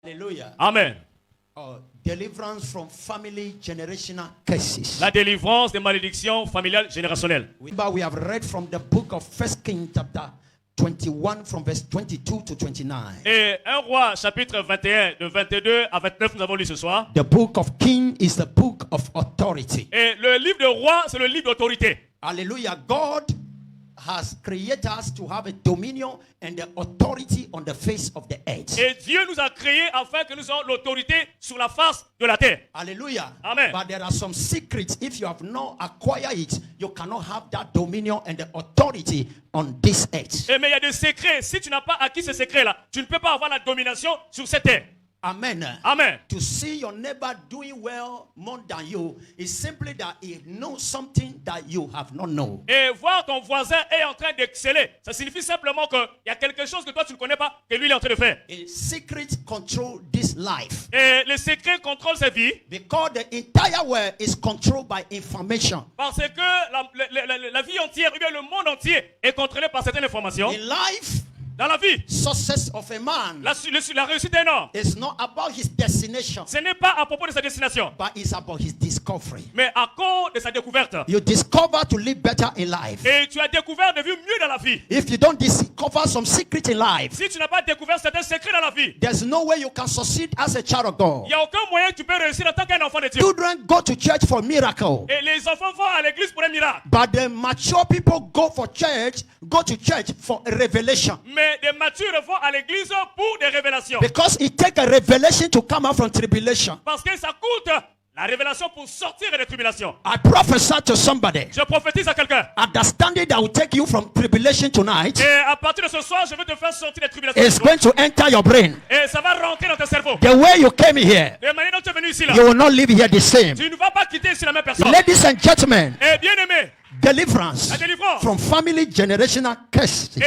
Hallelujah. Amen. Deliverance from family generational curses. La délivrance des malédictions familiales générationnelles. We have read from the book of 1 Kings chapter 21 from verse 22 to 29. Et 1 Roi chapitre 21 de 22 à 29 nous avons lu ce soir. The book of King is the book of authority. Et le livre de Roi, c'est le livre d'autorité. Hallelujah. God has created us to have a dominion and the authority on the face of the earth. Et Dieu nous a créés afin que nous ayons l'autorité sur la face de la terre. Hallelujah. Amen. But there are some secrets. If you have not acquired it, you cannot have that dominion and the authority on this earth. Mais il y a des secrets. Si tu n'as pas acquis ces secrets-là, tu ne peux pas avoir la domination sur cette terre. Amen. Amen. To see your neighbor doing well more than you is simply that he knows something that you have not known. Et voir ton voisin est en train d'exceller, ça signifie simplement qu'il y a quelque chose que toi tu ne connais pas, que lui il est en train de faire. A secret control this life. Et le secret contrôle sa vie. Because the entire world is controlled by information. Parce que la vie entière, ou bien le monde entier est contrôlé par certaines informations. In life, dans la vie, success of a man la réussite d'un homme, is not about his destination. Ce n'est pas à propos de sa destination, but it's about his discovery. Mais à cause de sa découverte. You discover to live better in life. Et tu as découvert de vivre mieux dans la vie. If you don't discover some secret in life, si tu n'as pas découvert certains secrets dans la vie, there's no way you can succeed as a child of God. Il n'y a aucun moyen que tu peux réussir en tant qu'un enfant de Dieu. Children go to church for miracle. Et les enfants vont à l'église pour un miracle. But the mature people go to church for a revelation. Mais les matures vont à l'église pour des révélations. Because it takes a revelation to come out from tribulation. Parce que ça coûte la révélation pour sortir des tribulations. I prophesy to somebody. Je prophétise à quelqu'un. Understanding that will take you from tribulation tonight. Et à partir de ce soir, je vais te faire sortir des tribulations. It's going to enter your brain. Et ça va rentrer dans ton cerveau. The way you came here, de la manière dont tu es venu ici là. You will not live here the same. Tu ne vas pas quitter ici la même personne. Ladies and gentlemen. Et bien aimé. Deliverance from family generational curses. Et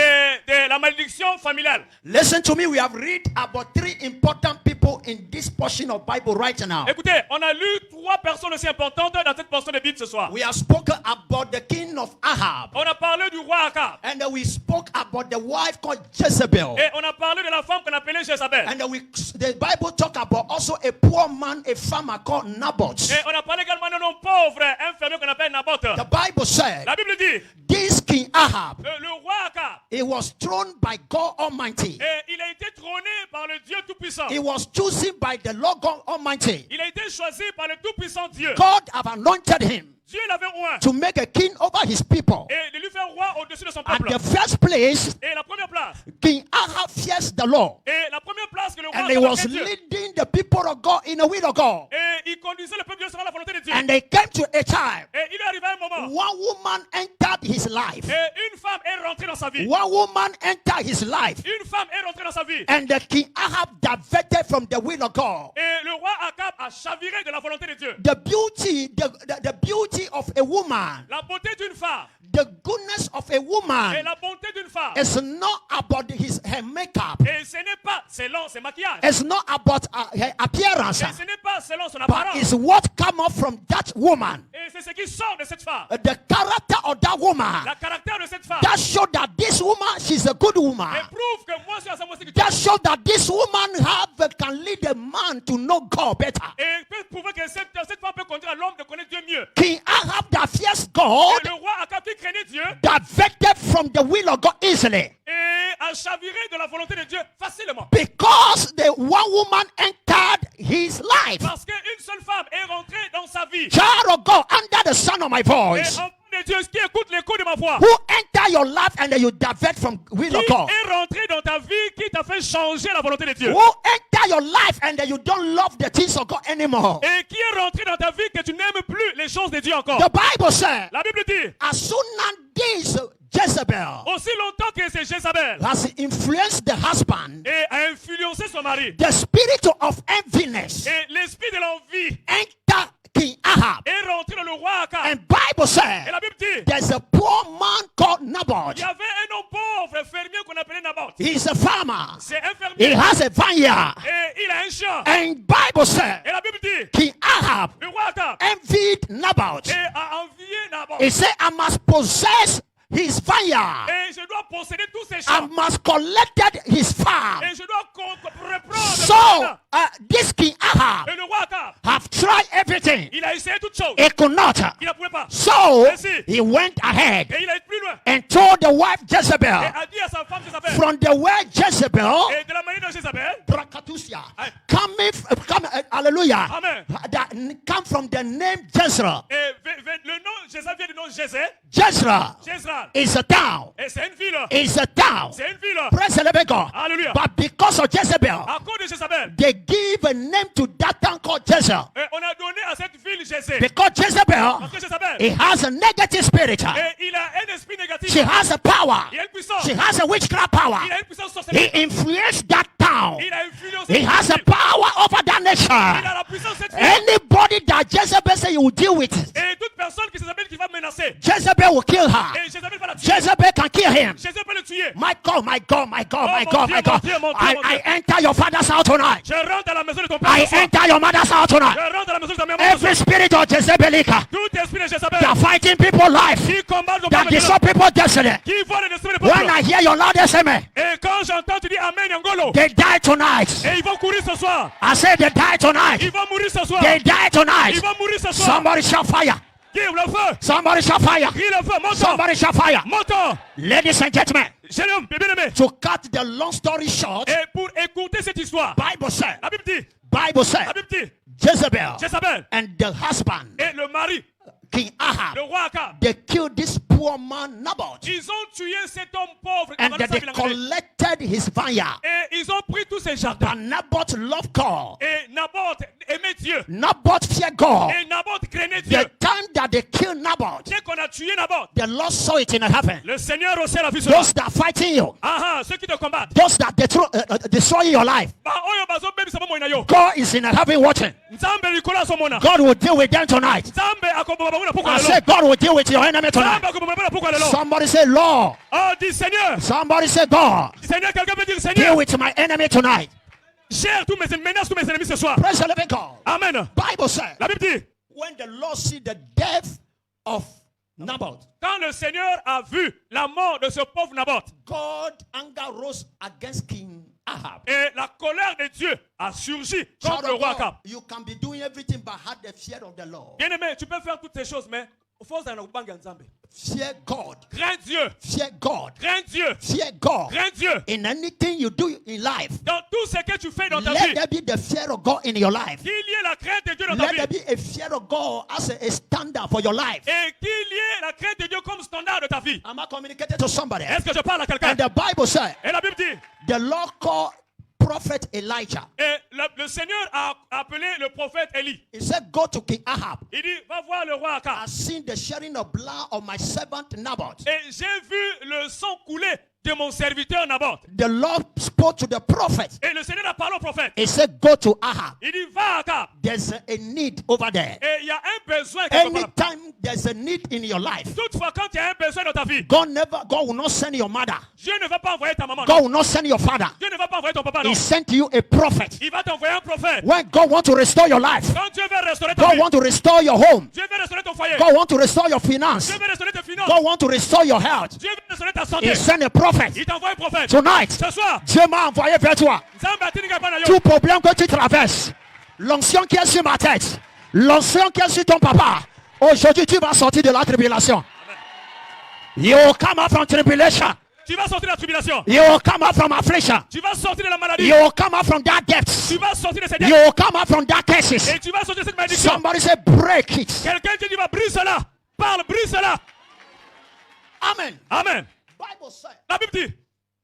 de la malédiction familiale. Listen to me, we have read about 3 important people in this portion of Bible right now. Écoutez, on a lu 3 personnes aussi importantes dans cette portion de Bible ce soir. We have spoken about the king of Ahab. On a parlé du roi Akab. And we spoke about the wife called Jezebel. Et on a parlé de la femme qu'on appelait Jézabel. And the Bible talk about also a poor man, a farmer called Naboth. Et on a parlé également d'un homme pauvre, un fermier qu'on appelle Naboth. The Bible said, la Bible dit, this king Ahab, le roi Akab, he was thrown by God Almighty. Et il a été trôné par le Dieu Tout-Puissant. He was chosen by the Lord God Almighty. Il a été choisi par le Tout-Puissant Dieu. God have anointed him. Dieu l'avait oint. To make a king over his people. Et de lui faire roi au-dessus de son peuple. At the first place, et la première place, King Ahab fears the Lord. Et la première place que le roi and he was leading the people of God in the will of God. Et il conduisait le peuple de Dieu selon la volonté de Dieu. And they came to a time. Et il est arrivé un moment. One woman entered his life. Et une femme est rentrée dans sa vie. One woman entered his life. Une femme est rentrée dans sa vie. And the King Ahab diverted from the will of God. Et le roi Akab a chaviré de la volonté de Dieu. The beauty of a woman. La beauté d'une femme. The goodness of a woman. Et la bonté d'une femme. It's not about her makeup. Et ce n'est pas selon ses maquillages. It's not about her appearance. Et ce n'est pas selon son apparence. But it's what come up from that woman. Et c'est ce qui sort de cette femme. The character of that woman. La caractère de cette femme. That show that this woman, she's a good woman. Et prouve que moi je suis à sa moitié. That show that this woman can lead a man to know God better. Et peut prouver que cette femme peut conduire l'homme de connaître Dieu mieux. King Ahab that fears God. Et le roi Akab qui craignait Dieu. Diverted from the will of God easily. Et a chaviré de la volonté de Dieu facilement. Because the one woman entered his life. Parce qu'une seule femme est rentrée dans sa vie. Child of God, under the sound of my voice. Et enfant de Dieu qui écoute l'écho de ma voix. Who enter your life and then you divert from will of God. Qui est rentré dans ta vie qui t'a fait changer la volonté de Dieu. Who enter your life and then you don't love the things of God anymore. Et qui est rentré dans ta vie que tu n'aimes plus les choses de Dieu encore. The Bible says. La Bible dit. As soon as this Jezebel. Aussi longtemps que c'est Jézabel. Has influenced the husband. Et a influencé son mari. The spirit of enviness. Et l'esprit de l'envie. Enter King Ahab. Est rentré dans le roi Akab. And Bible says. Et la Bible dit. There's a poor man called Naboth. Il y avait un homme pauvre, fermier qu'on appelait Naboth. He's a farmer. C'est un fermier. He has a vineyard. Et il a un champ. And Bible says. Et la Bible dit. King Ahab. Le roi Akab. Envied Naboth. Et a envié Naboth. He said, I must possess his vineyard. Et je dois posséder tous ces I champs. must collect his farm. Et je dois reprendre. So this king Ahab Et le roi Akab, have tried everything. il a essayé toutes choses. He could not. Il ne pouvait pas. So Merci. he went ahead Et il a été plus loin. and told the wife Et Jezebel, a dit à sa femme Jézabel. from the word Jezebel, Et de la manière de Jézabel. Brakatusia, Aye. hallelujah, Amen. that come from the name Jezreel. Et le nom Jézabel vient du nom Jézé. Jezreel Jezreel. is a town. Et c'est une ville. Is a town. C'est une ville. Praise the living God. Alléluia. But because of Jezebel, À cause de Jézabel, they give a name to that town called Jezreel. on a donné à cette ville Jézé. Because Jezebel, Parce que Jézabel, it has a negative spirit. et il a un esprit négatif. She has a power. Il a une puissance. She has a witchcraft power. Il a une puissance sorcellerie. He influenced that town. Il a influencé. He has a cette ville. power over that Il nation. a la puissance de cette ville. Anybody that Jezebel say you will deal with, Et toute personne qui Jézabel qui va menacer. Jezebel will kill her. Et Jézabel va la tuer. Jezebel can kill him. Jézabel peut le tuer. My God, my God, my God, my mon God, Dieu, my God. mon Dieu, mon Dieu, mon I Dieu. enter your father's house tonight. Je rentre à la maison de ton père. I ce soir. enter your mother's house tonight. Je rentre à la maison de ta mère. ce soir. Every spirit of Jezebelica Tout esprit de Jézabel that fighting people's life, qui combat ton that peuple, destroy people's destiny. qui vole les esprits de When peuple. I hear your loudest amen, Et quand j'entends tu dis Amen Yangolo. they die tonight. Et ils vont courir ce soir. I say they die tonight. Ils vont mourir ce soir. They die tonight. Ils vont mourir ce soir. Somebody shout fire. Qui ouvre le feu? Somebody shout fire. Crie le feu. Montons. Somebody shout fire. Montons. Ladies and gentlemen, Jeune homme, bien aimé. to cut the long story short, Et pour écouter cette histoire, Bible said, la Bible dit, Bible said, la Bible dit, Jezebel Jézabel and the husband, et le mari, King Ahab, le roi Akab, they killed this poor man Naboth, ils ont tué cet homme pauvre qui and vendait they sa ville en Galilée. collected his vineyard. Et ils ont pris tous ses jardins. But Naboth loved God. Et Naboth aimait Dieu. Naboth feared God. Et Naboth craignait Dieu. The time that they killed Naboth, Dès qu'on a tué Naboth, the Lord saw it in heaven. le Seigneur au ciel a vu cela. Those that fighting you, Ah ah, ceux qui te combattent. those that destroy your life, Bah, oyo bazo baby sabo moina yo. God is in heaven watching. Nzambe likola so mona. God will deal with them tonight. Nzambe akoboba banguna pourquoi I lelo. say God will deal with your enemy tonight. Nzambe akoboba banguna pourquoi lelo. Somebody say Lord. Oh, dis Seigneur. Somebody say God. Seigneur, quelqu'un peut dire Deal Seigneur. with my enemy tonight. Gère tous mes menaces, tous mes ennemis ce soir. Praise the living God. Amen. Bible said, La Bible dit, when the Lord see the death of Naboth, quand le Seigneur a vu la mort de ce pauvre Naboth, God anger rose against King Ahab. et la colère de Dieu a surgi Child contre le of roi God, Akab. you can be doing everything but have the fear of the Lord. Bien aimé, tu peux faire toutes ces choses, mais faut que tu Nzambe. Fear God. Crains Dieu. Fear God. Crains Dieu. Fear God. Crains Dieu. In anything you do in life, Dans tout ce que tu fais dans ta let vie, there be the fear of God in your life. qu'il y ait la crainte de Dieu dans ta Let there vie. be a fear of God as a standard for your life. Et qu'il y ait la crainte de Dieu comme standard de ta vie. Am I communicating to somebody? Est-ce que je parle à quelqu'un? And the Bible said, Et la Bible dit, the Lord called prophet Elijah. et le Seigneur a appelé le prophète Élie. He said, go to King Ahab. Il dit, va voir le roi Akab. I've seen the shedding of blood of my servant Naboth. Et j'ai vu le sang couler de mon serviteur Naboth. The Lord spoke to the prophet. Et le Seigneur a parlé au prophète. He said, go to Ahab. Il dit, va à Akab. There's a need over there. Et il y a un besoin quelque part. Anytime there's a need in your life, Toutefois, quand il y a un besoin dans ta vie, God will not send your mother. Dieu ne va pas envoyer ta maman. God will not send your father. Dieu ne va pas envoyer ton papa. Non. He sent you a prophet. Il va t'envoyer un prophète. When God wants to restore your life, Quand Dieu veut restaurer ta God vie, wants to restore your home. Dieu veut restaurer ton foyer. God wants to restore your finance. Dieu veut restaurer tes finances. God wants to restore your health. Dieu veut restaurer ta santé. He sent a prophet. Il t'envoie un prophète. Tonight, Ce soir, Dieu m'a envoyé vers toi. Nzambe atindika bana yo. Tout problème que tu traverses, l'onction qui est sur ma tête, l'onction qui est sur ton papa, aujourd'hui tu vas sortir de la tribulation. You will come out from tribulation. Tu vas sortir de la tribulation. You will come out from affliction. Tu vas sortir de la maladie. You will come out from that depth. Tu vas sortir de cette You dette. will come out from that curses. Et tu vas sortir de cette malédiction. Somebody say break it. Quelqu'un qui dit va brise cela. Parle, brise cela. Amen. Amen. Bible said, La Bible dit,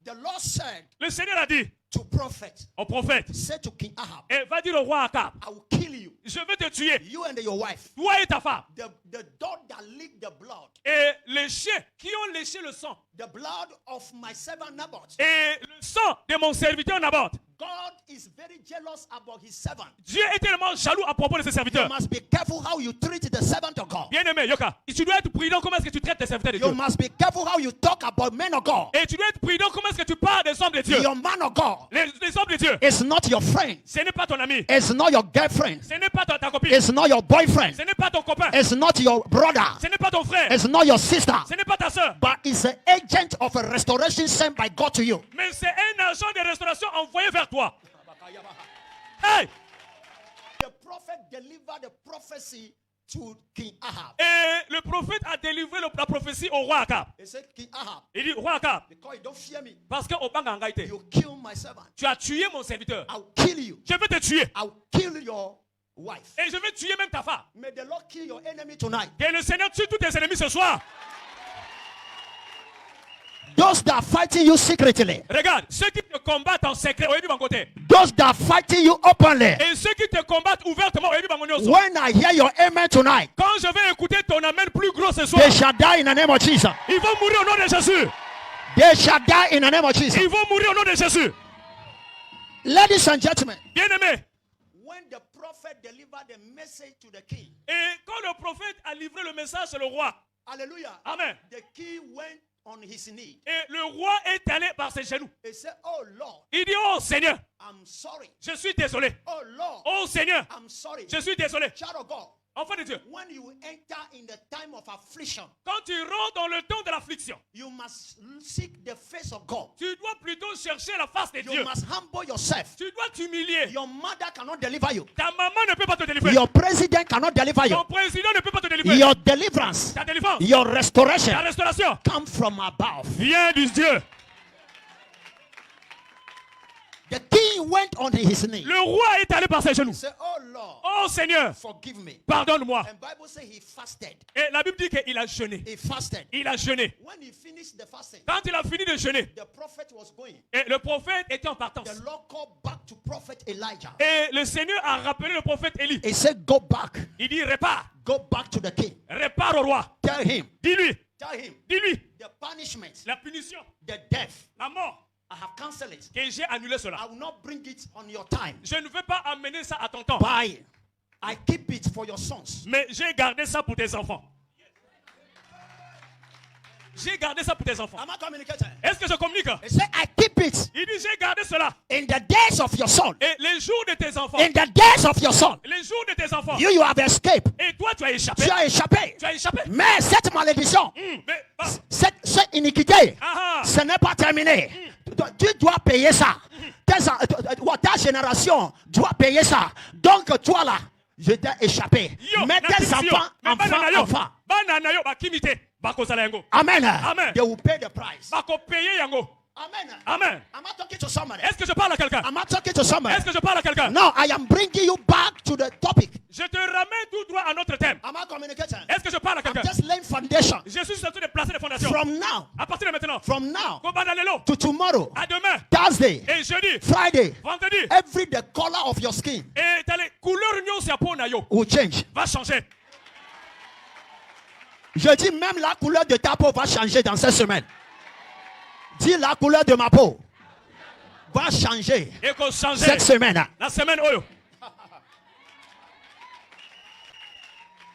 the Lord said le Seigneur a dit to prophet, au prophète, say to King Ahab, et va dire au roi Akab, I will kill you, je vais te tuer, you and your wife. toi et ta femme. The dog that licked the blood, Et les chiens qui ont léché le sang. the blood of my servant Naboth. Et le sang de mon serviteur Naboth. God is very jealous about his servant. Dieu est tellement jaloux à propos de ses You serviteurs. must be careful how you treat the servant of God. Bien-aimé, Yoka, tu dois être prudent comment est-ce que tu traites tes serviteurs de You Dieu. must be careful how you talk about men of God. Et tu dois être prudent comment est-ce que tu parles des hommes de Dieu. Your man of God Les hommes de Dieu. is not your friend. Ce n'est pas ton ami. It's not your girlfriend. Ce n'est pas ta copine. It's not your boyfriend. Ce n'est pas ton copain. It's not your brother. Ce n'est pas ton frère. It's not your sister. Ce n'est pas ta soeur. But it's an agent of a restoration sent by God to you. Mais c'est un agent de restauration envoyé vers toi. Hey! The prophet delivered the prophecy to King Ahab. Et le prophète a délivré la prophétie au roi Akab. He said, King Ahab, Il dit, roi Akab, because you don't fear me, parce que Obanga Ngaïté, you kill my servant. tu as tué mon serviteur. I'll kill you. Je vais te tuer. I'll kill your wife. Et je vais tuer même ta femme. May the Lord kill your enemy tonight. Que le Seigneur tue tous tes ennemis ce soir. Those that are fighting you secretly. Regarde, ceux qui te combattent en secret, au mon côté. Those that are fighting you openly. Et ceux qui te combattent ouvertement, au mon côté. When I hear your amen tonight, Quand je vais écouter ton amen plus gros ce soir, they shall die in the name of Jesus. ils vont mourir au nom de Jésus. They shall die in the name of Jesus. Ils vont mourir au nom de Jésus. Ladies and gentlemen, Bien-aimés, when the prophet delivered the message to the king, et quand le prophète a livré le message sur le roi, hallelujah, Amen, the king went on his knee. et le roi est allé par ses genoux. He said, oh Lord, Il dit, oh Seigneur, I'm sorry. je suis désolé. Oh Lord, Oh Seigneur, I'm sorry. je suis désolé. Child of God, Enfant de Dieu, when you enter in the time of affliction, quand tu rentres dans le temps de l'affliction, you must seek the face of God. tu dois plutôt chercher la face de You Dieu. must humble yourself. Tu dois t'humilier. Your mother cannot deliver you. Ta maman ne peut pas te délivrer. Your president cannot deliver you. Ton président ne peut pas te délivrer. Your deliverance, Ta délivrance, your restoration ta restauration come from above. vient du Dieu. The king went on his knee. Le roi est allé par ses genoux. He said, oh Lord, Oh Seigneur, forgive me. pardonne-moi. And Bible says he fasted. Et la Bible dit qu'il a jeûné. He fasted. Il a jeûné. When he finished the fasting, Quand il a fini de jeûner, the prophet was going. et le prophète était en partance. The Lord called back to prophet Elijah. Et le Seigneur a rappelé le prophète Élie. He said, go back. Il dit, répare. Go back to the king. Répare au roi. Tell him. Dis-lui. Tell him. Dis-lui. The punishment, La punition, the death, la mort, I have cancelled it. que j'ai annulé cela. I will not bring it on your time. Je ne veux pas amener ça à ton temps. Buy. I keep it for your sons. Mais j'ai gardé ça pour tes enfants. J'ai gardé ça pour tes enfants. Am I communicating? Est-ce que je communique? He said, I keep it Il dit, j'ai gardé cela. in the days of your son. Et les jours de tes enfants. In the days of your son. Les jours de tes enfants. You have escaped. Et toi, tu as échappé. Tu as échappé. Tu as échappé. Mais cette malédiction, Mais, cette iniquité, ah, ce n'est pas terminé. Tu dois payer ça. Ta génération doit payer ça. Donc toi là, je t'ai échappé. Mais tes enfants, enfants. Amen. Amen. They will pay the price. Amen. Amen. Am I talking to somebody? Est-ce que je parle à quelqu'un? Am I talking to somebody? Est-ce que je parle à quelqu'un? No, I am bringing you back to the topic. Je te ramène tout droit à notre thème. Am I communicating? Est-ce que je parle à quelqu'un? I'm just laying foundation. Je suis surtout de placer des fondations. From now, À partir de maintenant. from now Kobanalelo. to tomorrow, À demain. Thursday, Et jeudi. Friday, Vendredi. every the color of your skin Et t'as les couleurs union c'est pour nayo. will change. Va changer. Je dis même la couleur de ta peau va changer dans cette semaine. Dis la couleur de ma peau va changer Et qu'on change. cette semaine. La semaine oyo.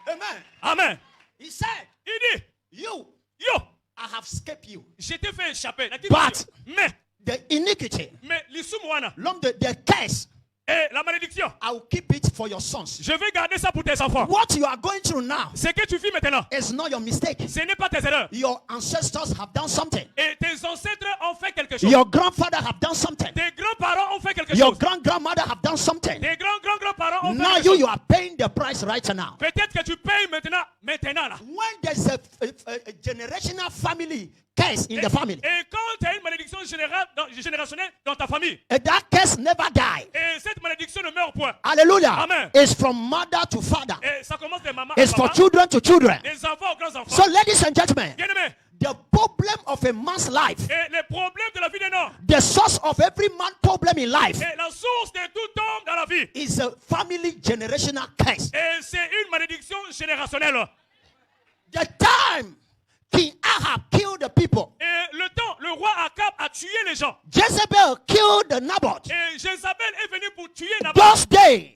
Amen. Amen. He said, Il dit. you, Yo. I have escaped you. Je t'ai fait échapper. But- Mais. The iniquity, L'issumwana. l'homme de the curse, Et la malédiction. I will keep it for your sons. Je vais garder ça pour tes enfants. What you are going through now Ce que tu vis maintenant. is not your mistake. Ce n'est pas tes erreurs. Your ancestors have done something. Et tes ancêtres ont fait quelque chose. Your grandfather have done something. Tes grands-parents ont fait quelque Your chose. grand-grandmother have done something. Tes grands-grands-grands-parents ont fait Now quelque chose. you are paying the price right now. Peut-être que tu payes maintenant là. When there's a generational family curse in the family, Et quand tu as une malédiction générationnelle dans ta famille, that curse never die. et cette malédiction ne meurt point. Hallelujah. Amen. It's from mother to father. Et ça commence des mamans à It's for papa, children to children. des enfants aux grands-enfants. So ladies and gentlemen, Bien-aimés, the problem of a man's life, et les problèmes de la vie d'un homme, the source of every man problem in life, et la source de tout homme dans la vie, is a family generational curse. et c'est une malédiction générationnelle. The time King Ahab killed the people, Et le le roi Akab a tué les gens. Jezebel killed Naboth. Et Jézabel est venue pour tuer Naboth. Those days,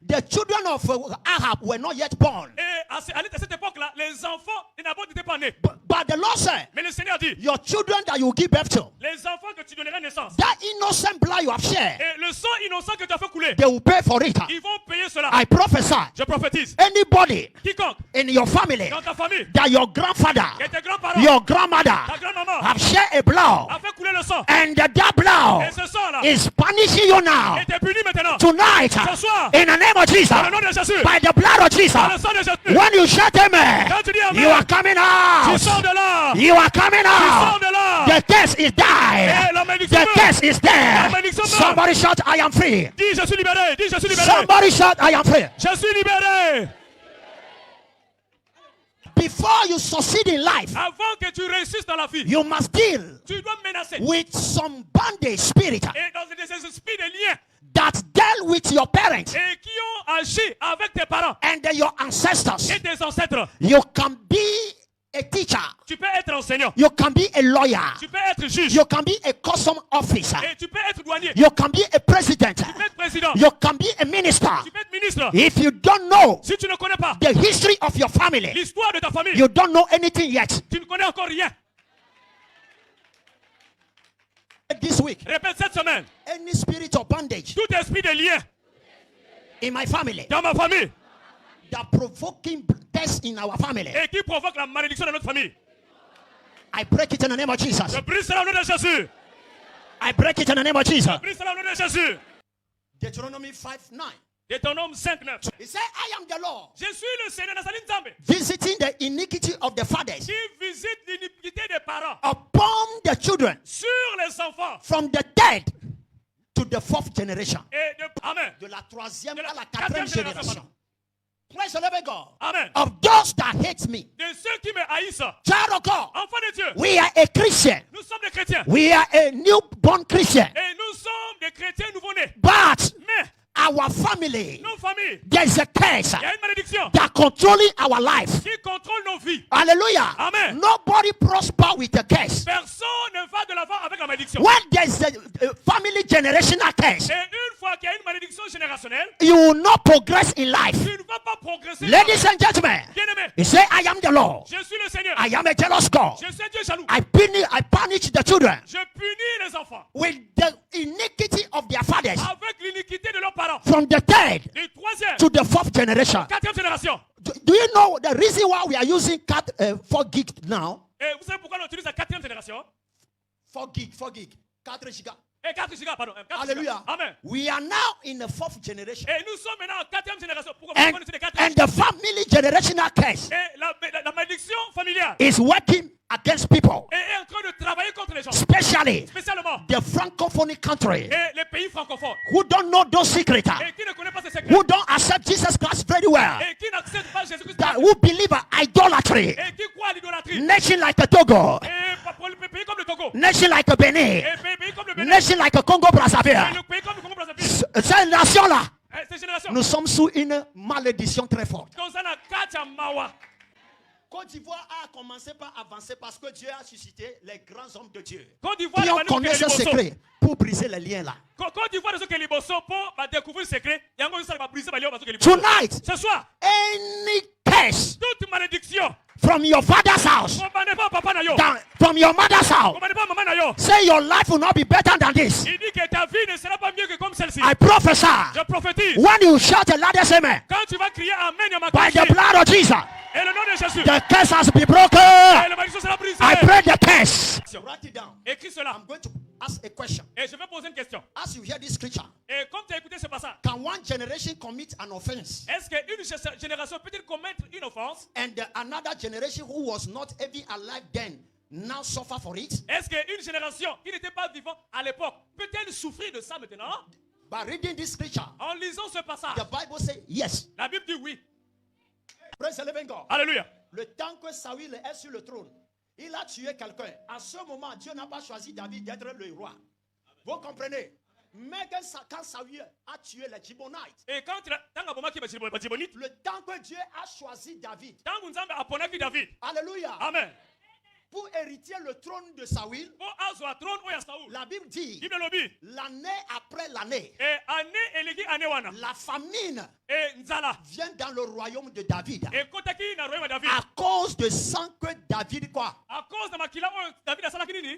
the children of Ahab were not yet born. Et à cette époque-là, les enfants de Naboth n'étaient pas nés. But the Lord said, Mais le Seigneur dit, your children that you give birth to, les enfants que tu donneras naissance, that innocent blood you have shed, et le sang innocent que tu as fait couler, they will pay for it. ils vont payer cela. I prophesy, Je prophétise. anybody Quiconque in your family dans ta famille, that your grandfather, et tes grands-parents, your grandmother ta grand-maman, have shed a blood, a fait couler le sang, and that blood et ce sang-là is punishing you now, est puni maintenant. tonight, Ce soir, in the name of Jesus, dans le nom de Jésus, by the blood of Jesus, dans le sang de Jésus, when you shout amen, quand tu dis amen, you are coming tu out. sors de là. You are coming Tu sors out. de là. The curse is died. Et la malédiction The meurt. curse is there. La malédiction meurt. Somebody shout, I am free. Dis, je suis libéré. Dis, je suis libéré. Somebody shout, I am free. Je suis libéré. Before you succeed in life, Avant que tu réussisses dans la vie, you must deal tu dois menacer. with some bondage spirit Et dans des esprits de liens. that dealt with your parents Et qui ont agi avec tes parents and your ancestors. et tes ancêtres. You can be a teacher. Tu peux être enseignant. You can be a lawyer. Tu peux être juge. You can be a custom officer. Et tu peux être douanier. You can be a president. Tu peux être président. You can be a minister. Tu peux être ministre. If you don't know Si tu ne connais pas the history of your family, l'histoire de ta famille, you don't know anything yet. tu ne connais encore rien. This week, Répète cette semaine. any spirit of bondage Tout esprit de lien in my family dans ma famille that provoking death in our family, et qui provoque la malédiction de notre famille, I break it in the name of Jesus. je brise cela au nom de Jésus. I break it in the name of Jesus. Je brise cela au nom de Jésus. Deuteronomy 5:9. Deutéronome 5:9. He said, I am the Lord, Je suis le Seigneur Nazarene Nzambe visiting the iniquity of the fathers qui visite l'iniquité des parents upon the children sur les enfants from the third to the fourth generation. et de Amen. De la troisième De la à la quatrième quatrième génération. génération. Praise the living God. Amen. Of those that hate me. De ceux qui me haïssent, Child of God, enfants de Dieu, we are a Christian. nous sommes des chrétiens We are a newborn Christian. et nous sommes des chrétiens nouveau-nés. But Mais our family, nos familles, there's a curse il y a une malédiction that controlling our life. qui contrôle nos vies. Hallelujah. Amen. Nobody prosper with a curse. Personne ne va de l'avant avec la malédiction. When there's a family generational curse, Et une fois qu'il y a une malédiction générationnelle, you will not progress in life. tu ne vas pas progresser. Ladies and gentlemen, Bien-aimé, he said, I am the Lord. je suis le Seigneur. I am a jealous God. Je suis un Dieu jaloux. I punish the children Je punis les enfants with the iniquity of their fathers avec l'iniquité de leurs parents. from the third Du troisième, to the fourth generation. quatrième génération. Do you know the reason why we are using 4 gig now? Et vous savez pourquoi on utilise la quatrième génération? 4 gig, 4 giga. Et 4 gigas, pardon. 4 Hallelujah. gigas. Amen. We are now in the fourth generation. Et nous sommes maintenant en quatrième génération. Pourquoi And, on utilise les quatrième? and the family generational curse Et la malédiction familiale is working against people, est en train de travailler contre les gens. especially Spécialement the francophone country et les pays francophones. who don't know those secrets, Et qui ne connaissent pas ces secrets. who don't accept Jesus Christ very well, Et qui n'acceptent pas Jésus-Christ. that who believe in idolatry. Et qui croient à l'idolâtrie. Nation like Togo, Et pour les pays comme le Togo. nation like Benin, Et pays comme le Bénin. nation like Congo Et Brazzaville. le pays comme le Congo-Brazzaville. Cette nation-là, Ces générations. nous sommes sous une malédiction très forte. Concernant Katia Mawa. Côte d'Ivoire a commencé par avancer parce que Dieu a suscité les grands hommes de Dieu Côte d'Ivoire, qui ont connu ce secret pour briser les liens là. Côte d'Ivoire, ceux qui sont liboso pour découvrir le secret. Et encore une fois, va briser les liens parce que liboso. Tonight, Ce soir, any curse toute malédiction. from your father's house, Commandez pas papa na yo. from your mother's house, Commandez pas maman na yo. say your life will not be better than this. Il dit que ta vie ne sera pas mieux que comme celle-ci. I prophesy. Je prophétise. When you shout a loudest amen, Quand tu vas crier Amen, il by the blood of Jesus, et le nom de Jésus. the curse has been broken. Et la malédiction sera brisée. I break the curse. Write it down. Écris cela. I'm going to ask a question. Et je vais poser une question. As you hear this scripture, Et comme tu as écouté ce passage, can one generation commit an offense est-ce qu'une génération peut-il commettre une offense? and another generation who was not even alive then now suffer for it? Est-ce qu'une génération qui n'était pas vivante à l'époque peut-elle souffrir de ça maintenant? By reading this scripture, En lisant ce passage, the Bible says yes. la Bible dit oui. Praise the living God. Alléluia. Le temps que Saül est sur le trône, il a tué quelqu'un. À ce moment, Dieu n'a pas choisi David d'être le roi. Vous comprenez? Mais quand Saül a tué les Gibeonites, Et quand le temps que Dieu a choisi David, David. alléluia, Amen. pour hériter le trône de Saül, Pour azwa trône oya Saoul. la Bible dit, Bible lobi. l'année après l'année, Et année eligi année wana. la famine Et nzala. vient dans le royaume de David. Et kotaki na royaume David. À cause de sang que David quoi? À cause de makila oyo David asalaki nini?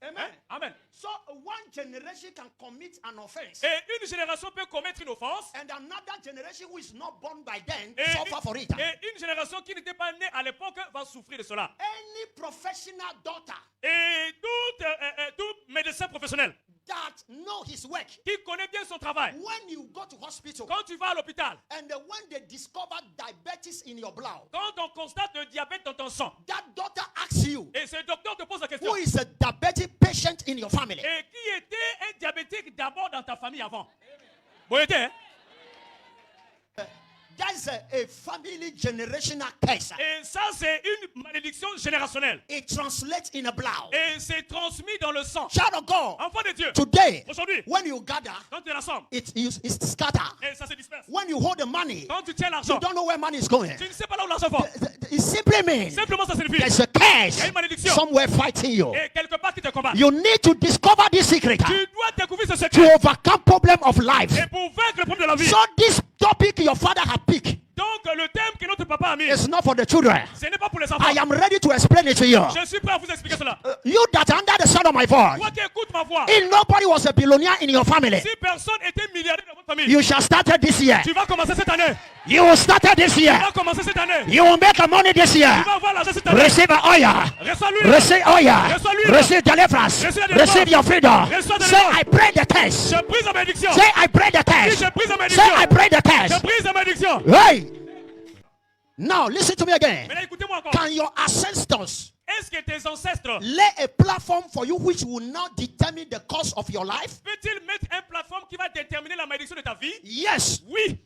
Amen. Amen. So one generation can commit an offense. Et une génération peut commettre une offense. And another generation who is not born by then Et suffer for it. une génération qui n'était pas née à l'époque va souffrir de cela. Any professional daughter Et tout médecin professionnel that know his work, qui connaît bien son travail, when you go to hospital quand tu vas à l'hôpital, and when they discover diabetes in your blood, quand on constate le diabète dans ton sang, that doctor asks you, et ce docteur te pose la question, who is a diabetic patient in your family? et qui était un diabétique d'abord dans ta famille avant? Bon, était, hein? That's a family generational curse. Et ça, c'est une malédiction générationnelle. It translates in a blood. Et c'est transmis dans le sang. Child of God, Enfant de Dieu, today, aujourd'hui, when you gather, quand tu rassembles, it's scattered. et ça se disperse. When you hold the money, Quand tu tiens you l'argent, don't know where money is going. tu ne sais pas là où l'argent va. It simply means Simplement, ça signifie there's a il y a curse une malédiction. somewhere fighting you. Et quelque part qui te combat. You need to discover this secret Tu dois découvrir ce to secret. overcome problem of life. Et pour vaincre le problème de la vie. So this topic your father has picked Donc, le thème que notre papa a mis, is not for the children. ce n'est pas pour les enfants. I am ready to explain it to you. Je suis prêt à vous expliquer cela. You that are under the sound of my voice, Toi qui écoutes ma voix, if nobody was a billionaire in your family, si personne était milliardaire dans votre famille, you shall start it this year. tu vas commencer cette année. You will start it this Tu year. vas commencer cette année. You will make a money this year. Tu vas avoir l'argent cette année. Receive oil. Reçois l'huile. Receive oil. Reçois l'huile. Receive deliverance. Reçois la délivrance. Receive your freedom. Reçois la Say, délivrance. I pray the curse. Je brise la malédiction. Say, I pray the Si curse. je brise la Say, malédiction. I pray the Je curse. brise la malédiction. Hey. Now, listen to me again. Mais là, écoutez-moi encore. Can your ancestors Est-ce que tes ancêtres lay a platform for you which will not determine the course of your life? peut-ils mettre une plateforme qui va déterminer la malédiction de ta vie? Yes. Oui.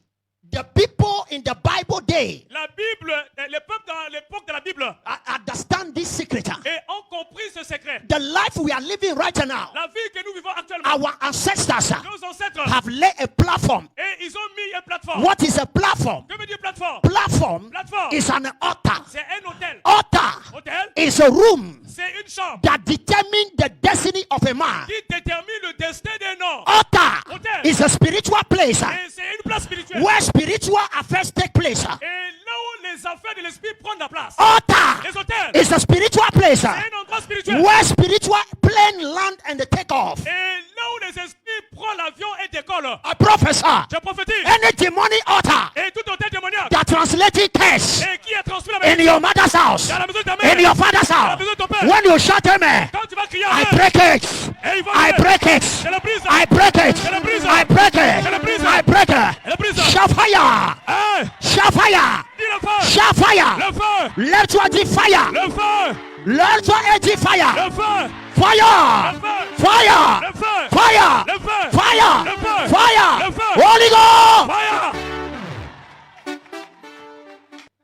The people in the Bible day La Bible, les peuples dans l'époque de la Bible understand this secret. et ont compris ce secret. The life we are living right now, La vie que nous vivons actuellement, our ancestors nos ancêtres, have laid a platform. et ils ont mis une plateforme. What is a platform? Que veut dire plateforme? Platform Plateforme, is an altar. c'est un hôtel. Altar Hôtel, is a room c'est une chambre that determines the destiny of a man. qui détermine le destin d'un homme. Altar Hôtel, is a spiritual place et c'est une place spirituelle. where spiritual affairs take place. Et là où les affaires de l'esprit prennent la place. Altar Les hôtels, is a spiritual place c'est un endroit spirituel. where spiritual plane land and they take off. Et là où les esprits prennent l'avion et décollent. A professor, Je prophétise. any demonic altar Et tout hôtel démoniaque. that translated curse Et qui a transmis la in malédiction your mother's house, dans la maison de ta mère. in your father's Dans la house, maison de ton père. when you shout amen, Quand tu vas crier I Amen, break it. et ils vont I dire, break it. je le brise. I break it. Je le brise. I break it. Je le brise. I break it. Je le brise. Shout fire. Hey, Shout fire. dis le feu. Shout fire. Le feu. Let your di fire. Le feu. Let your di fire. Le feu. Fire. Le feu. Fire. Le feu. Fire. Le feu. Fire. Le feu. Fire. Le feu. Holy Ghost. Fire.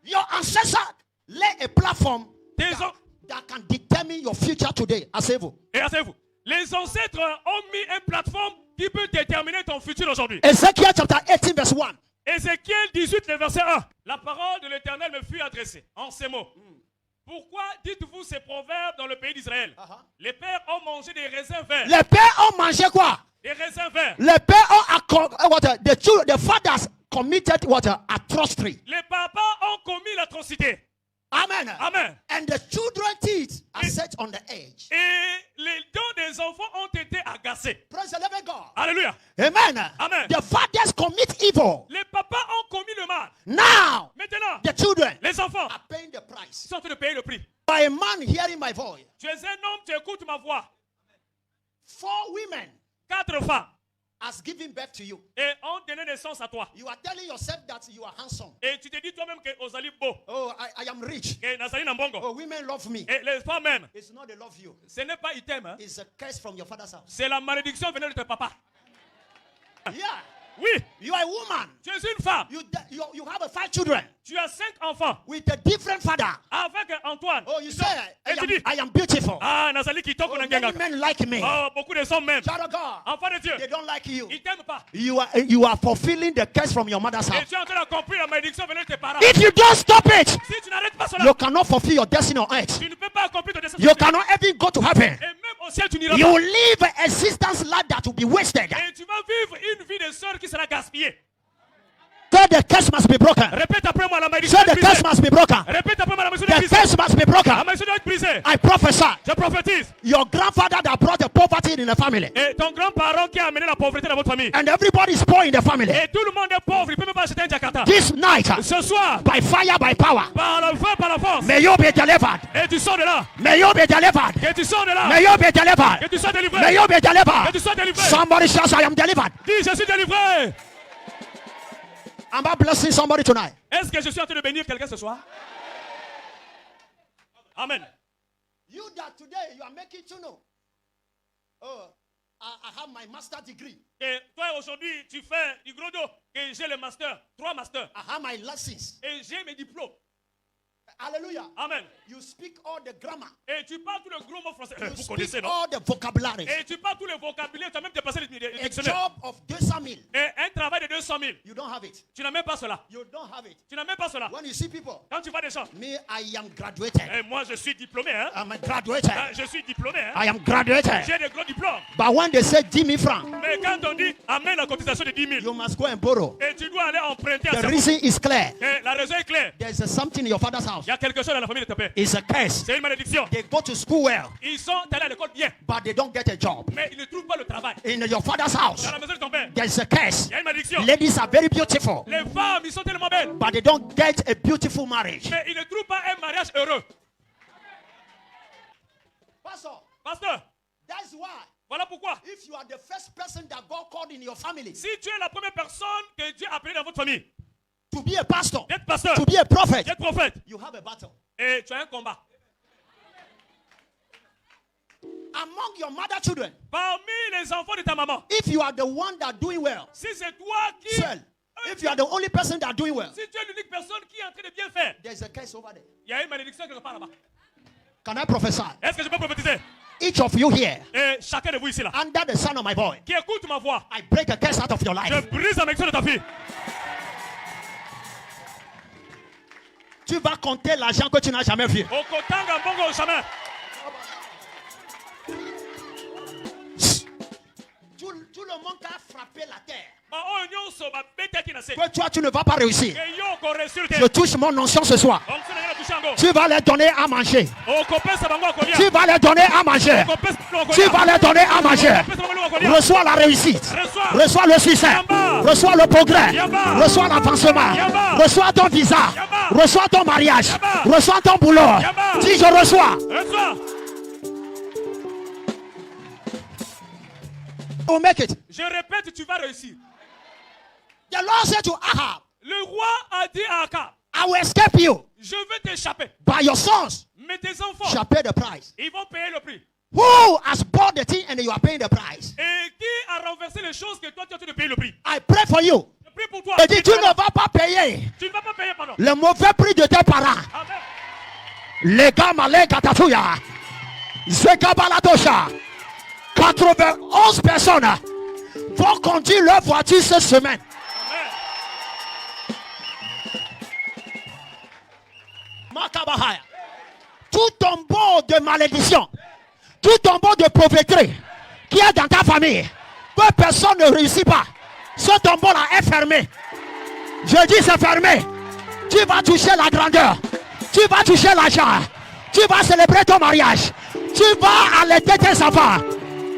Your ancestor lay a platform Tes an- that can determine your future today. Asseyez-vous. Et asseyez-vous. Les ancêtres ont mis une plateforme qui peut déterminer ton futur aujourd'hui. Ezekiel chapter 18 verse 1. Ézéchiel 18, le verset 1. La parole de l'Éternel me fut adressée en ces mots. Pourquoi dites-vous ces proverbes dans le pays d'Israël? Les pères ont mangé des raisins verts. Les pères ont mangé quoi? Des raisins verts. Les pères ont the fathers committed what atrocity. Les papas ont commis l'atrocité. Amen. Amen. And the children's teeth are set on the edge. Et les dents des enfants ont été agacés. Praise the living God. Alléluia. Amen. Amen. The fathers commit evil. Les papas ont commis le mal. Now Maintenant, the children les enfants are paying the price. sont en train de payer le prix. By a man hearing my voice, Tu es un homme, tu écoutes ma voix. 4 women 4 femmes has given birth to you. et ont donné naissance à toi. You are telling yourself that you are handsome. Et tu te dis toi-même que Ozali beau, Oh, I am rich. que Nazali Nambongo. Oh, women love me. Et les femmes même, It's not they love you. ce n'est pas item, hein. It's a curse from your father's house. C'est la malédiction venant de ton papa. Yeah. Oui. You are a woman. Tu es une femme. You have 5 children. Tu as 5 enfants. With a different father. Avec Antoine. Oh, you say, Et I am beautiful. Ah, Nazali qui toque Many men like me. Oh, beaucoup de hommes même. Child of God. Enfants de Dieu. They don't like you. Ils t'aiment pas. You are fulfilling the curse from your mother's Et house. tu es en train d'accomplir la malédiction venant de tes parents. If you don't stop it, Si tu n'arrêtes pas cela, you cannot fulfill your destiny on earth. tu ne peux pas accomplir ton destin. You cannot even go to heaven. Et même au ciel, tu n'iras You pas. will live an existence life that will be wasted. Et tu vas vivre une vie de sœur qui sera gaspillée. So the curse must be broken. Répète après moi, la malédiction So doit the être curse brisée. must be broken. Répète après moi, la malédiction doit The être brisée. curse must be broken. La malédiction doit être brisée. I prophesy. Je prophétise. Your grandfather that brought the poverty in the family. Et ton grand-parent qui a amené la pauvreté dans votre famille. And everybody is poor in the family. Et tout le monde est pauvre. Il ne peut même pas acheter un Jakarta. This night, Ce soir, by fire, by power, par le feu, par la force. may you be delivered. Et tu sors de là. May you be delivered. Et tu sors de là. May you be Que delivered. tu sois délivré. May you be Que delivered. tu sois délivré. Somebody shouts, I am delivered. Dis, je suis délivré. Am I blessing somebody tonight? Est-ce que je suis en train de bénir quelqu'un ce soir? Amen. You that today you are making to know. Oh, I have my master degree. Et toi aujourd'hui, tu fais du gros dos. Et j'ai le master, 3 masters. I have my lessons. Et j'ai mes diplômes. Hallelujah. Amen. You speak all the grammar. Et tu parles tous les gros mots français. You Vous speak connaissez, non? all the vocabulary. Et tu parles tous les vocabulaires. Tu as même dépassé les A dictionnaires. job of 200 000. Et un travail de 200 000. You don't have it. Tu n'as même pas cela. You don't have it. Tu n'as même pas cela. When you see people, Quand tu vois des gens. me, I am graduated. Et moi, je suis diplômé. Hein? I'm a graduated. Ah, je suis diplômé. Hein? I am graduated. J'ai des gros diplômes. But when they say 10 000 francs, Mais quand on dit amène la cotisation de 10 000. you must go and borrow. Et tu dois aller emprunter à The ça. reason is clear. Et la raison est claire. There's something in your father's house. Il y a quelque chose dans la famille de ton père. It's a curse. C'est une malédiction. They go to school well, Ils sont allés à l'école bien. but they don't get a job. Mais ils ne trouvent pas le travail. In your father's house, Dans la maison de ton père. there's a curse. Il y a une malédiction. Ladies are very beautiful, Les femmes, ils sont tellement belles. but they don't get a beautiful marriage. Mais ils ne trouvent pas un mariage heureux. Pastor, Pasteur, that's why voilà pourquoi. if you are the first person that God called in your family Si tu es la première personne que Dieu a appelée dans votre famille, to be a pastor, d'être pasteur, to be a prophet, d'être prophète, you have a battle. et tu as un combat. Among your mother children, Parmi les enfants de ta maman, if you are the one that doing well, si c'est toi qui... well, if you are the only person that doing well, Si tu es l'unique personne qui est en train de bien faire, there's a curse over there. il y a une malédiction quelque part là-bas. Can I prophesy? Est-ce que je peux prophétiser? Each of you here, Et chacun de vous ici là, under the sound of my voice, qui écoute ma voix, I break a curse out of your life. je brise la malédiction de ta fille. Tu vas compter l'argent que tu n'as jamais vu. Au Kotanga Mbongo au chemin. Tout le monde qui a frappé la terre. Que toi, tu ne vas pas réussir. Que yo ko réussir. Je touche mon onction ce soir. Donc, c'est la touche en go. Tu vas leur donner à manger. O kopesa bango akolia. Tu vas leur donner à manger. O kopesa bango Tu vas leur donner à manger. akolia. Reçois la réussite. Reçois le succès. Yamba. Reçois le progrès. Yamba. Reçois l'avancement. Yamba. Reçois ton visa. Yamba. Reçois ton mariage. Yamba. Reçois ton boulot. Yamba. Dis je reçois. Reçois. You make it. Je répète, tu vas réussir. The Lord said to Ahab, Le roi a dit à Akab, I will escape you. je vais t'échapper. By your sons Mais tes enfants, shall pay the price. ils vont payer le prix. Who has bought the thing and you are paying the price? Et qui a renversé les choses que toi tu as dû payer le prix? I pray for you. Je prie pour toi. Et dis, tu ne vas pas payer Tu ne vas pas payer, pardon. le mauvais prix de tes parents. Amen. Les gars malins katatuya. Zekabaladosha. 91 personnes vont conduire leur voiture cette semaine. Makabahaya. Tout tombeau de malédiction, tout tombeau de pauvreté qui est dans ta famille, que personne ne réussit pas, ce tombeau-là est fermé. Je dis c'est fermé. Tu vas toucher la grandeur, tu vas toucher l'argent, tu vas célébrer ton mariage, tu vas allaiter tes enfants.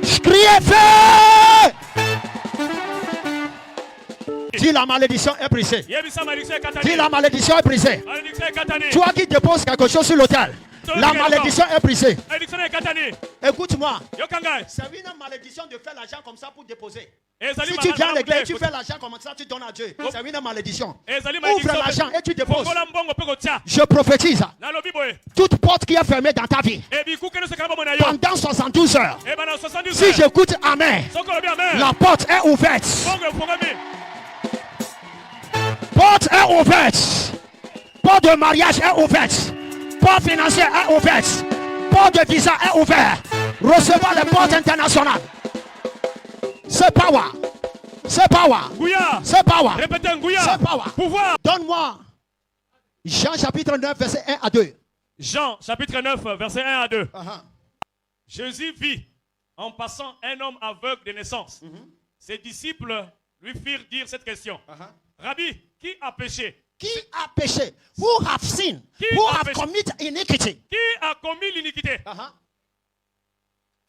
Je crie feu. Dis la malédiction est brisée. Dis la malédiction est brisée. Toi qui déposes quelque chose sur l'autel, la malédiction est brisée. Écoute-moi. C'est une malédiction de faire l'argent comme ça pour déposer. Si tu viens à l'église, tu fais l'argent comme ça, tu donnes à Dieu. C'est une malédiction. Ouvre l'argent et tu déposes. Je prophétise. Toute porte qui est fermée dans ta vie pendant 72 heures. Si j'écoute Amen, la porte est ouverte. Porte est ouverte. Porte de mariage est ouverte. Porte financière est ouverte. Porte de visa est ouverte. Recevoir les portes internationales. C'est power. C'est power. Gouya. C'est power. Répétez un Gouya. C'est power. Pouvoir. Donne-moi Jean chapitre 9, verset 1 à 2. Jean chapitre 9, verset 1 à 2. Jésus vit en passant un homme aveugle de naissance. Ses disciples lui firent dire cette question. Rabbi, qui a péché? Qui a péché? Who have sinned? Who have committed iniquity? Qui a commis l'iniquité?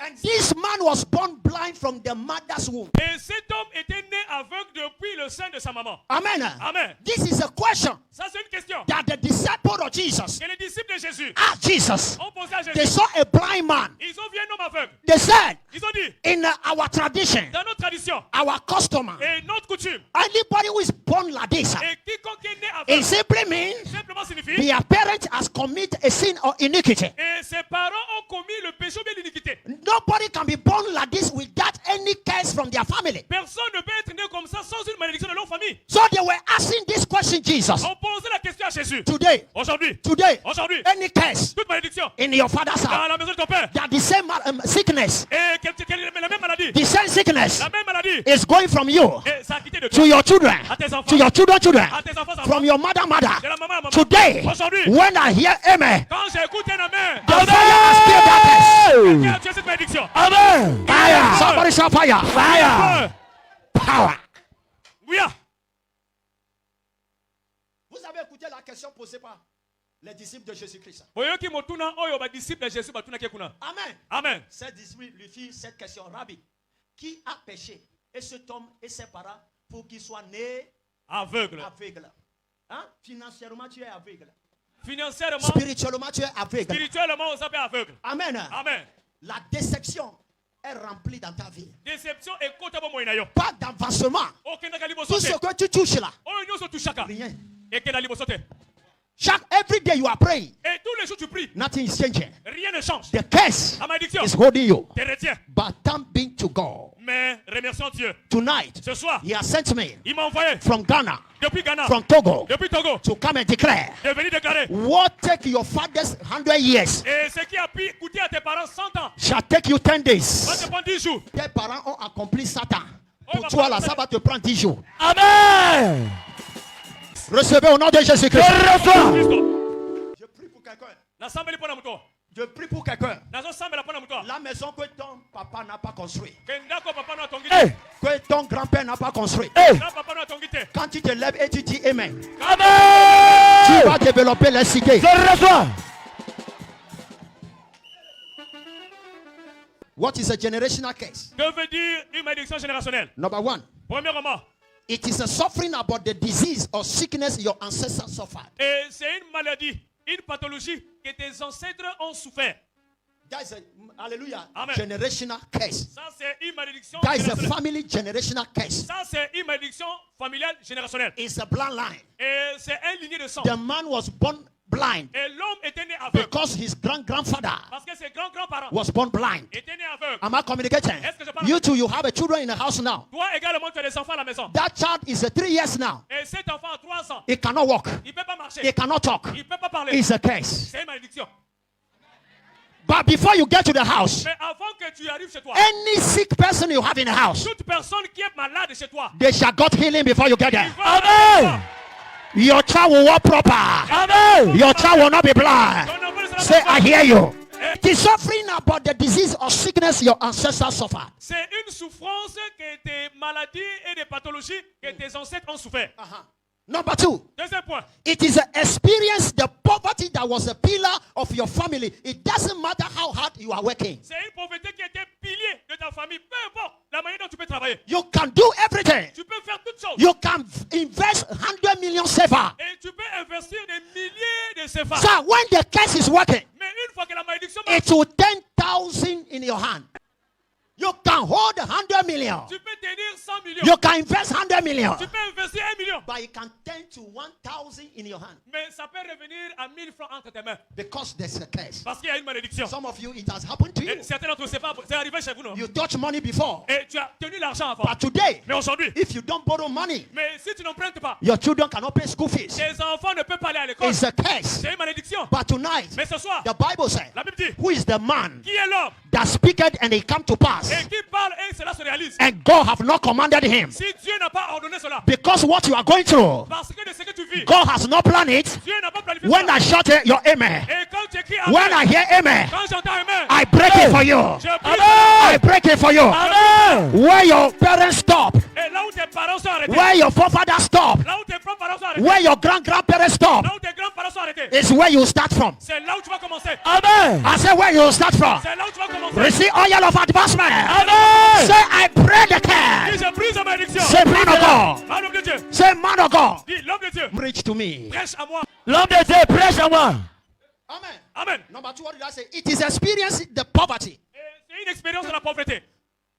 And this man was born blind from the mother's womb. Et cet homme était né aveugle depuis le sein de sa maman. Amen. Amen. This is a question. Ça c'est une question. That the disciple of Jesus. Que les disciples de Jésus Jesus. ont posé à Jésus. They saw a blind man. Ils ont vu un homme aveugle. They said, ils ont dit, in our tradition, dans notre tradition, our custom, et notre coutume, anybody who is born like this, et quiconque est né aveugle, it simply means simplement signifie, their parent has committed a sin or iniquity. et ses parents ont commis le péché ou bien l'iniquité. Nobody can be born like this without any curse from their family. Personne ne peut être né comme ça sans une malédiction de leur famille. So they were asking this question, Jesus. On posait la question à Jésus. Today, aujourd'hui, any curse toute malédiction in your father's house, dans la maison de ton père, that the same sickness, et la même maladie, the same sickness la même maladie, is going from you et ça a quitté de to toi, your children, à tes enfants, to your children, à tes enfants, from your mother, de la maman à maman. Today, aujourd'hui, when I hear amen, quand j'écoute un amen, the fire has killed that curse. qui a tué cette malédiction? Amen. Fire. Somebody shout fire. Fire. Power. Oui. Vous avez écouté la question posée par les disciples de Jésus-Christ. Amen. Amen. Ces disciples lui firent cette question. Rabbi, qui a péché? Et cet homme et ses parents pour qu'il soit né aveugle. Hein? Financièrement, tu es aveugle. Financièrement, spirituellement, tu es aveugle. Spirituellement, on s'appelle aveugle. Amen. Amen. La déception est remplie dans ta vie. Déception et pas d'avancement. Tout ce que tu touches là, rien. Every day you are praying. Et tous les jours tu pries. Nothing is changing. Rien ne change. The curse la malédiction is holding you. Te retient. But thanks be to God. Mais remercions Dieu. Tonight, ce soir, He has sent me. Il m'a envoyé. From Ghana. Depuis Ghana. From Togo. Depuis Togo. To come and declare. De venir déclarer. What take your father's 100 years. Et ce qui a pu coûter à tes parents 100 ans. Shall take you 10 days. Va te prendre 10 jours. Tes parents ont accompli Satan. Pour toi là, ça va te prendre 10 jours. Amen. Recevez au nom de Jésus-Christ. Je prie pour quelqu'un. Je prie pour quelqu'un. La maison que ton papa n'a pas construite. Hey. Que ton grand-père n'a pas construit. Hey. Quand tu te lèves et tu dis Amen. Amen. Tu vas développer les cités. Je reçois. What is a generational curse? Que veut dire une malédiction générationnelle? Number one. Premièrement. It is a suffering about the disease or sickness your ancestors suffered. Et c'est une maladie, une pathologie que tes ancêtres ont souffert. That is a, hallelujah. Amen. Generational curse. Ça c'est une malédiction. That is a family generational curse. Ça c'est une malédiction familiale générationnelle. It's a bloodline. Et c'est un lignée de sang. The man was born blind. Et l'homme était né aveugle. Because his grandfather parce que ses grands-grands-parents was born blind. Étaient nés aveugles. Am I communicating? Est-ce que je parle? You too, you have a children in the house now. Toi également tu as des enfants à la maison. That child is 3 years now. Et cet enfant a 3 ans. He cannot walk. Il peut pas marcher. He cannot talk. Il peut pas parler. It's a curse. C'est une malédiction. But before you get to the house, mais avant que tu arrives chez toi, any sick person you have in the house, toute personne qui est malade chez toi, they shall get healing before you get there. Amen. Your child will walk proper. Amen. Your child will not be blind. Say, I hear you. It is suffering about the disease or sickness your ancestors suffered. C'est une souffrance que tes maladies et des pathologies que tes ancêtres ont souffert. Number two, deuxième point. It is an experience the poverty that was a pillar of your family. It doesn't matter how hard you are working. C'est une pauvreté qui était pilier de ta famille. Peu importe la manière dont tu peux travailler. You can do everything. Tu peux faire toutes choses. You can invest 100 million CFA. Et tu peux investir des milliers de CFA. So when the curse is working, mais une fois que la malédiction marche, it will 10,000 in your hand. You can hold 100 million. Tu peux tenir 100 millions. You can invest 100 million. Tu peux investir 1 million. But it can turn to 1,000 in your hand. Mais ça peut revenir à 1000 francs entre tes mains. Because there's a curse. Parce qu'il y a une malédiction. Some of you, it has happened to you. Et certains d'entre vous, c'est arrivé chez vous, non? You touched money before. Et tu as tenu l'argent avant. But today, Mais aujourd'hui, if you don't borrow money, mais si tu n'empruntes pas, your children cannot pay school fees. tes enfants ne peuvent pas aller à l'école. It's a curse. C'est une malédiction. But tonight, Mais ce soir, the Bible says, la Bible dit, who is the man qui est l'homme that speaketh and it come to pass, et qui parle et cela se réalise? and God have not commanded him? Si Dieu n'a pas ordonné cela, Because what you are going through, parce que de ce que tu vis, God has not planned it. Dieu n'a pas planifié When cela. I shout your amen, Et quand tu écris when amen, I hear amen, quand j'entends amen, I break it for you. je prie. I break it for you. Amen. Where your parents stop, Et là où tes parents sont arrêtés, where your forefathers stop, là où tes parents sont arrêtés, where your grandparents stop, là où tes grands-parents sont arrêtés, is where you start from. c'est là où tu vas commencer. Amen. I say where you start from. C'est là où tu vas commencer. Receive oil of advancement. Amen. Say I pray the care. Dis, je prise ma malédiction. Say man of God. Man de Dieu. Say man of God. Dis, l'homme de Dieu. Preach to me. Prêche à moi. L'homme de Dieu, prêche à moi. Amen. Amen. Number 2, what did I say? It is experiencing the poverty. Et c'est une expérience de la pauvreté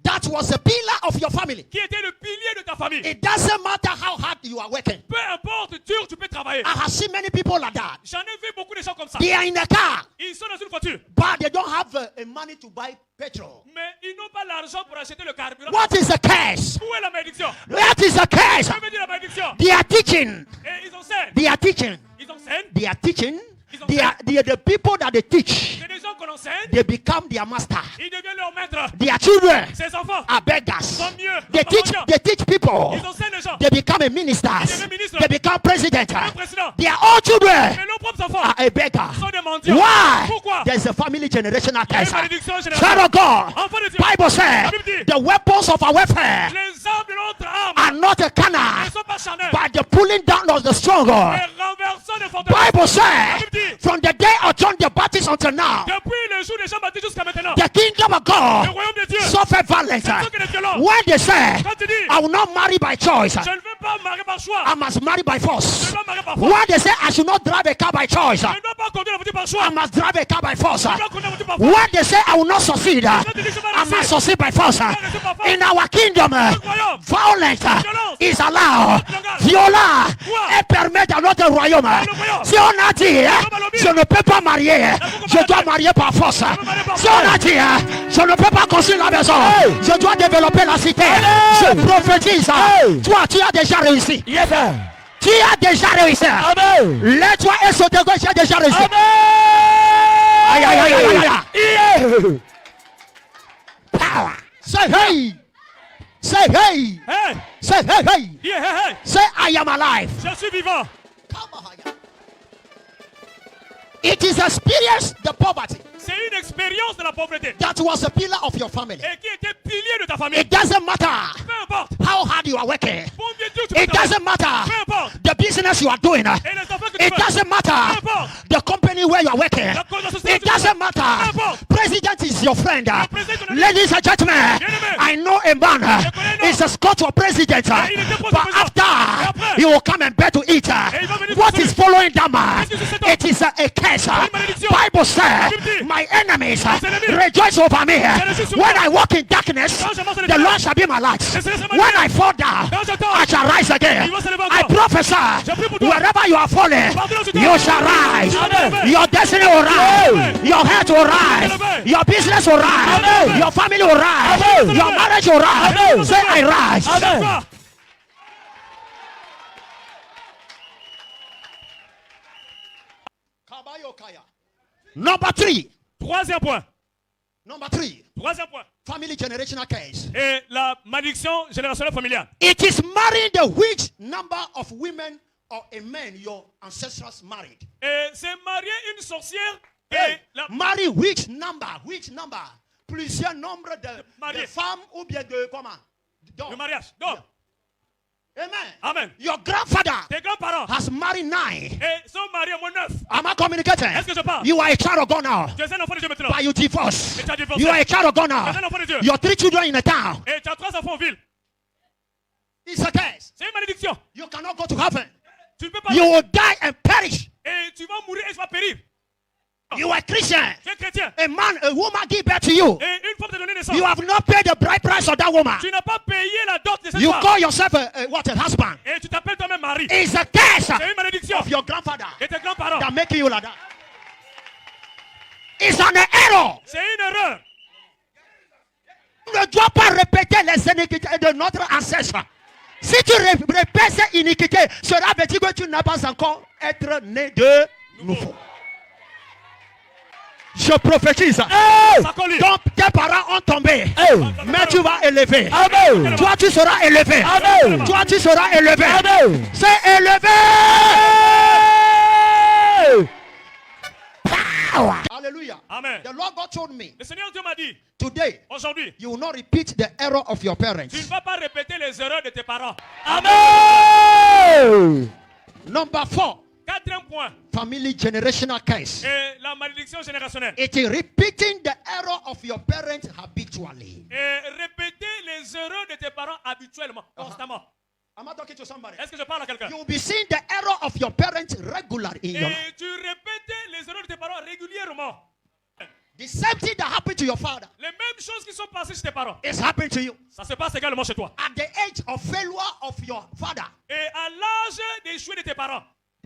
That was the pillar of your family. qui était le pilier de ta famille. It doesn't matter how hard you are working. Peu importe, dur, tu peux travailler. I have seen many people like that. J'en ai vu beaucoup de gens comme ça. They are in a car, Ils sont dans une voiture, but they don't have money to buy petrol. mais ils n'ont pas l'argent pour acheter le carburant. What is the curse? Où est la malédiction? What is the curse? Que veut dire la malédiction? They are teaching. Et ils enseignent. They are teaching. Ils enseignent. They are teaching. They are the people that they teach. C'est des gens qu'on enseigne. They become their master. Ils deviennent leur maître. Their children Ces enfants are beggars. sont mieux. They teach people. Ils enseignent les gens. They become a minister. Ils deviennent ministres. They become president. Le président. Their own children Mais leurs propres enfants are a beggar. sont des mendiants. Why? Pourquoi? There's a family generational Il y a curse. une malédiction Child générale. of God, Enfant de Dieu. Bible says La Bible dit, the weapons of our warfare les armes de notre arme are not ne carnal, sont pas charnelles. but the pulling down of the stronghold. Les renversants des forteresses. Bible La says Bible dit, from the day of John the Baptist until now, depuis le jour des Jean-Baptiste jusqu'à maintenant, the kingdom of le God royaume de Dieu, suffered violence. c'est ceux qui sont violents. When they say, Quand tu dis, I will not marry by choice, je ne veux pas marier par choix, I must marry by je force. ne veux pas marier par force, When they say, I should not drive a car by choice, je ne dois pas conduire la voiture par choix, I must drive a car by force. je dois conduire la voiture par force. When they say, I will not succeed, I must succeed by force. In our kingdom, violence is allowed. Viola est permis dans notre royaume. Si on a dit, je ne peux pas marier, je dois marier par force. Si on a dit, je ne peux pas construire la maison, je dois développer la cité. Je prophétise. Toi, tu as déjà réussi. Tu as déjà réussi. Lève-toi et saute de gauche, tu as déjà réussi. Aïe, aïe, aïe, aïe, aïe. Power. Say hey. Say hey. Hey, Say hey, hey. dis, hey, hey, Say I am alive. je suis vivant. It is experience the poverty C'est une expérience de la pauvreté that was a pillar of your family. et qui était pilier de ta famille. It doesn't matter Peu importe, how hard you are working. combien dur tu peux It travailler. doesn't matter Peu importe, the business you are doing. et les enfants que tu It veux. doesn't matter Peu importe, the company where you are working. la cause de la société. It doesn't matter. President is your friend. président- Ladies and gentlemen, I know a man is a Scot for president, but after he will come and beg to eat. What is following that man? It is a curse. Bible says, my enemies rejoice over me. When I walk in darkness, the Lord shall be my light. When I fall down, I shall rise again. I prophesy, wherever you are falling, you shall rise. Your destiny will rise. Your health will rise. Your business will rise. Your family will rise. Your marriage will rise. Say, I rise. Number 3. Troisième point. Number 3. Troisième point. Family generational case. Et la malédiction générationnelle familiale. It is marrying the which number of women or a man your ancestors married. Et c'est marier une sorcière et Hey, la... marry which number? Which number? Plusieurs nombres de Marié. femmes ou bien de comment? le mariage. Donc, Amen. amen. Your grandfather Tes grands-parents has married 9. et sont mariés au moins 9. Am I communicating? Est-ce que je parle? You are a child of God now. Tu es un enfant de Dieu maintenant. But you divorce. Mais tu as divorcé. You are a child of God Tu es now. un enfant de Dieu. Your 3 children in the town. Et tu as 3 enfants en ville. It's a case. C'est une malédiction. You cannot go to heaven. Tu ne peux pas... You will die and perish. Et tu vas mourir et tu vas périr. You are Christian. Tu es chrétien. A woman give birth to you. Et une femme te donné naissance. You have not paid the bride price of that woman. Tu n'as pas payé la dot de cette You femme. call yourself a husband. Et tu t'appelles toi-même mari. It's a curse C'est une malédiction. of your grandfather Et tes grands-parents. that make you like that. It's an error. C'est une erreur. Tu ne dois pas répéter les iniquités de notre ancêtre. Si tu répètes ces iniquités, cela veut dire que tu n'as pas encore être né de nouveau. Je prophétise. Donc tes parents ont tombé. Mais tu vas élever. Amen. Toi tu seras élevé. Amen. Toi tu seras élevé. Amen. C'est élevé. Power. Hallelujah. Amen. The Lord God told me. Le Seigneur Dieu m'a dit. Today. Aujourd'hui. You will not repeat the error of your parents. Tu ne vas pas répéter les erreurs de tes parents. Amen. Number 4. Quatrième point. Family generational curse. Et la malédiction générationnelle. It is repeating the error of your parents habitually. Et répéter les erreurs de tes parents habituellement, constamment. Am I talking to somebody? Est-ce que je parle à quelqu'un? You will be seeing the error of your parents regularly in your life. Et tu répètes les erreurs de tes parents régulièrement. The same thing that happened to your father. Les mêmes choses qui sont passées chez tes parents. It's happening to you. Ça se passe également chez toi. At the age of failure of your father. Et à l'âge d'échouer de tes parents.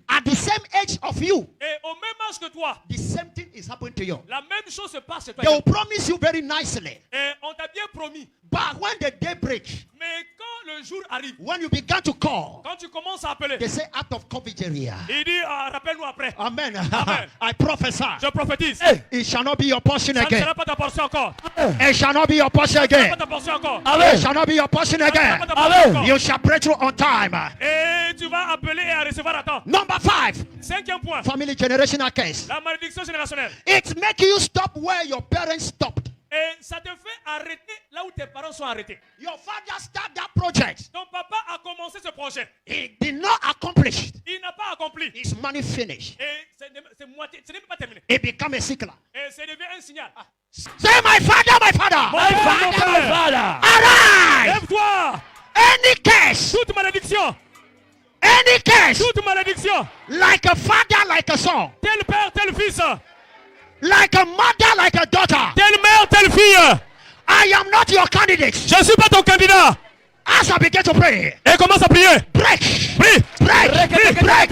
At the same age of you. Et au même âge que toi. The same thing is happening to you. La même chose se passe chez toi. They will promise you very nicely. Et on t'a bien promis. But when the day breaks. Mais quand le jour arrive. When you begin to call. Quand tu commences à appeler. They say act of coveteria. Il dit rappelle-nous après. Amen. Amen. I prophesy. Je prophétise. It shall not be your portion Ça ne again. sera pas ta portion encore. It shall not be your portion Ça ne sera again. pas ta portion encore. It shall not be your portion again. Amen. You shall pray through on time. Et tu vas appeler et recevoir à temps. Number 5. Cinquième point. Family generational case. La malédiction générationnelle. It makes you stop where your parents stopped. Et ça te fait arrêter là où tes parents sont arrêtés. Your father started that project. Ton papa a commencé ce projet. He did not accomplish it. Il n'a pas accompli. His money finished. Et c'est moitié, ce n'est pas terminé. It became a sickler. Et ça devient un signal. Say my father, my father. My father. Arise. Lève-toi. Any case. Toute malédiction. Any case. Toute malédiction. Like a father, like a son. Tel père, tel fils. Like a mother, like a daughter. Telle mère, telle fille. I am not your candidate. Je ne suis pas ton candidat. As I begin to pray. Et commence à prier. Break. Prie. Break. Break. Break.